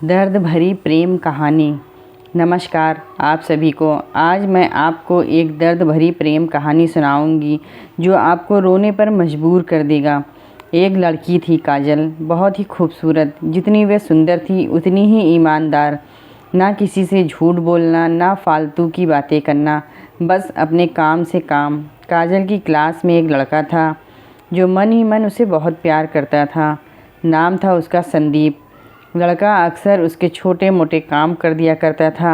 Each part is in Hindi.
दर्द भरी प्रेम कहानी। नमस्कार आप सभी को। आज मैं आपको एक दर्द भरी प्रेम कहानी सुनाऊंगी जो आपको रोने पर मजबूर कर देगा। एक लड़की थी काजल, बहुत ही खूबसूरत। जितनी वह सुंदर थी उतनी ही ईमानदार। ना किसी से झूठ बोलना, ना फालतू की बातें करना, बस अपने काम से काम। काजल की क्लास में एक लड़का था जो मन ही मन उसे बहुत प्यार करता था। नाम था उसका संदीप। लड़का अक्सर उसके छोटे मोटे काम कर दिया करता था।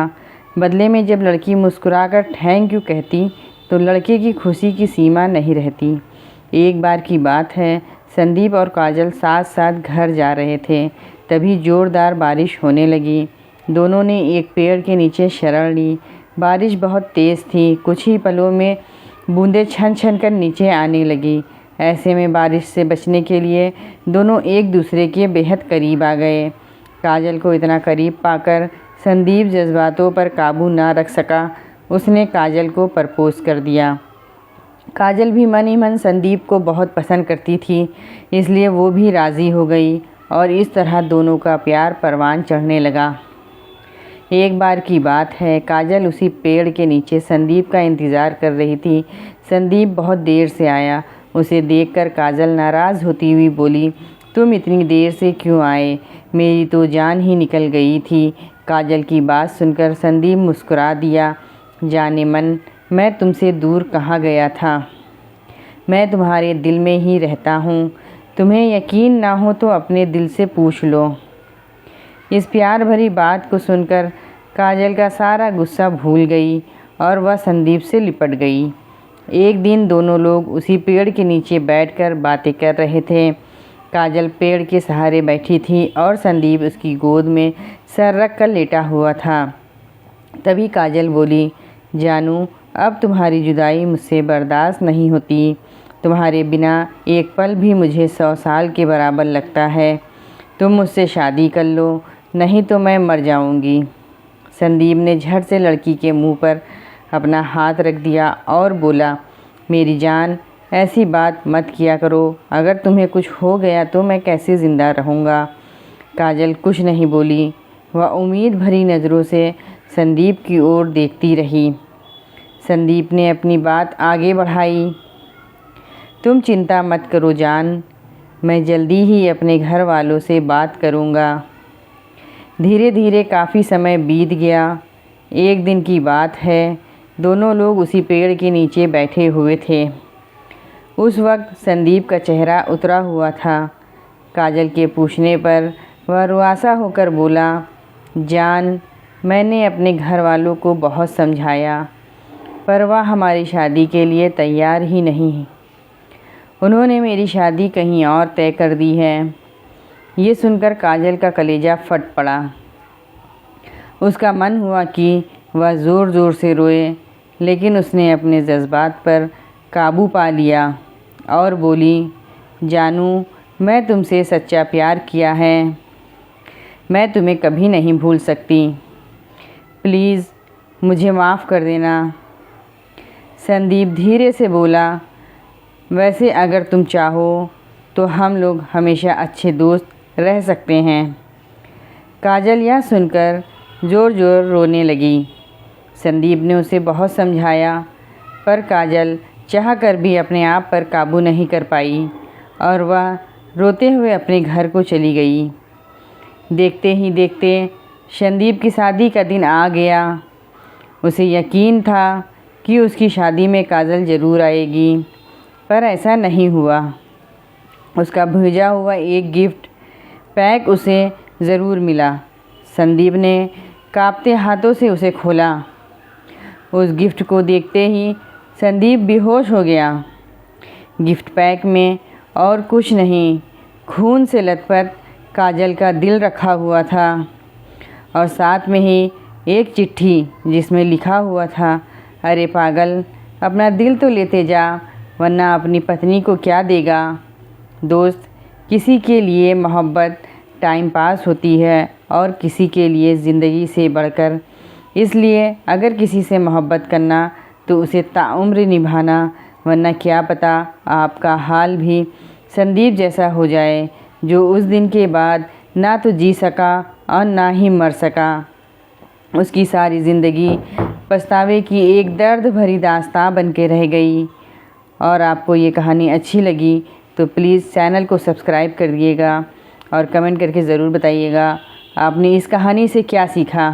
बदले में जब लड़की मुस्कुराकर थैंक यू कहती तो लड़के की खुशी की सीमा नहीं रहती। एक बार की बात है, संदीप और काजल साथ साथ घर जा रहे थे, तभी ज़ोरदार बारिश होने लगी। दोनों ने एक पेड़ के नीचे शरण ली। बारिश बहुत तेज़ थी, कुछ ही पलों में बूंदें छन छन कर नीचे आने लगी। ऐसे में बारिश से बचने के लिए दोनों एक दूसरे के बेहद करीब आ गए। काजल को इतना करीब पाकर संदीप जज्बातों पर काबू ना रख सका। उसने काजल को प्रपोज कर दिया। काजल भी मन ही मन संदीप को बहुत पसंद करती थी, इसलिए वो भी राज़ी हो गई और इस तरह दोनों का प्यार परवान चढ़ने लगा। एक बार की बात है, काजल उसी पेड़ के नीचे संदीप का इंतज़ार कर रही थी। संदीप बहुत देर से आया। उसे देखकर काजल नाराज़ होती हुई बोली, तुम इतनी देर से क्यों आए? मेरी तो जान ही निकल गई थी। काजल की बात सुनकर संदीप मुस्कुरा दिया। जाने मन, मैं तुमसे दूर कहाँ गया था। मैं तुम्हारे दिल में ही रहता हूँ। तुम्हें यकीन ना हो तो अपने दिल से पूछ लो। इस प्यार भरी बात को सुनकर काजल का सारा गुस्सा भूल गई और वह संदीप से लिपट गई। एक दिन दोनों लोग उसी पेड़ के नीचे बैठकर बातें कर रहे थे। काजल पेड़ के सहारे बैठी थी और संदीप उसकी गोद में सर रख कर लेटा हुआ था। तभी काजल बोली, जानू, अब तुम्हारी जुदाई मुझसे बर्दाश्त नहीं होती। तुम्हारे बिना एक पल भी मुझे 100 साल के बराबर लगता है। तुम मुझसे शादी कर लो, नहीं तो मैं मर जाऊंगी। संदीप ने झट से लड़की के मुंह पर अपना हाथ रख दिया और बोला, मेरी जान, ऐसी बात मत किया करो। अगर तुम्हें कुछ हो गया तो मैं कैसे ज़िंदा रहूँगा। काजल कुछ नहीं बोली। वह उम्मीद भरी नज़रों से संदीप की ओर देखती रही। संदीप ने अपनी बात आगे बढ़ाई, तुम चिंता मत करो जान, मैं जल्दी ही अपने घर वालों से बात करूँगा। धीरे धीरे काफ़ी समय बीत गया। एक दिन की बात है, दोनों लोग उसी पेड़ के नीचे बैठे हुए थे। उस वक्त संदीप का चेहरा उतरा हुआ था। काजल के पूछने पर वह रुआसा होकर बोला, जान, मैंने अपने घर वालों को बहुत समझाया, पर वह हमारी शादी के लिए तैयार ही नहीं। उन्होंने मेरी शादी कहीं और तय कर दी है। ये सुनकर काजल का कलेजा फट पड़ा। उसका मन हुआ कि वह ज़ोर ज़ोर से रोए, लेकिन उसने अपने जज्बात पर काबू पा लिया और बोली, जानू, मैं तुमसे सच्चा प्यार किया है। मैं तुम्हें कभी नहीं भूल सकती। प्लीज़ मुझे माफ़ कर देना। संदीप धीरे से बोला, वैसे अगर तुम चाहो तो हम लोग हमेशा अच्छे दोस्त रह सकते हैं। काजल यह सुनकर ज़ोर ज़ोर रोने लगी। संदीप ने उसे बहुत समझाया, पर काजल चाहकर भी अपने आप पर काबू नहीं कर पाई और वह रोते हुए अपने घर को चली गई। देखते ही देखते संदीप की शादी का दिन आ गया। उसे यकीन था कि उसकी शादी में काजल ज़रूर आएगी, पर ऐसा नहीं हुआ। उसका भेजा हुआ एक गिफ्ट पैक उसे ज़रूर मिला। संदीप ने कांपते हाथों से उसे खोला। उस गिफ्ट को देखते ही संदीप बेहोश हो गया। गिफ्ट पैक में और कुछ नहीं, खून से लथपथ काजल का दिल रखा हुआ था और साथ में ही एक चिट्ठी जिसमें लिखा हुआ था, अरे पागल, अपना दिल तो लेते जा, वरना अपनी पत्नी को क्या देगा। दोस्त, किसी के लिए मोहब्बत टाइम पास होती है और किसी के लिए ज़िंदगी से बढ़कर। इसलिए अगर किसी से मोहब्बत करना तो उसे ताउम्र निभाना, वरना क्या पता आपका हाल भी संदीप जैसा हो जाए, जो उस दिन के बाद ना तो जी सका और ना ही मर सका। उसकी सारी ज़िंदगी पछतावे की एक दर्द भरी दास्तां बन के रह गई। और आपको ये कहानी अच्छी लगी तो प्लीज़ चैनल को सब्सक्राइब कर दिएगा और कमेंट करके ज़रूर बताइएगा आपने इस कहानी से क्या सीखा।